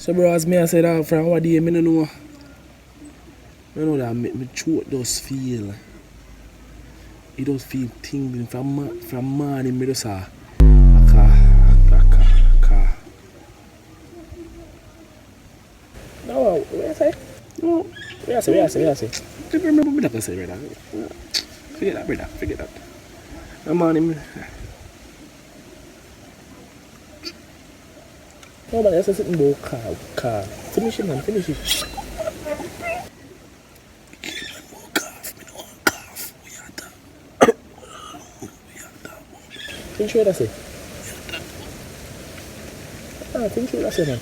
So bro, as me I said that from what day, I don't know. I know that my throat does feel. It does feel tingling from morning. Me just a car. No, what you say? No, what you say? Remember me that I say, brother. Forget that, brother. Forget that. The morning. No, but that's something about car. Finish it, man. Finish it. Finish what I say. Finish what I say, man.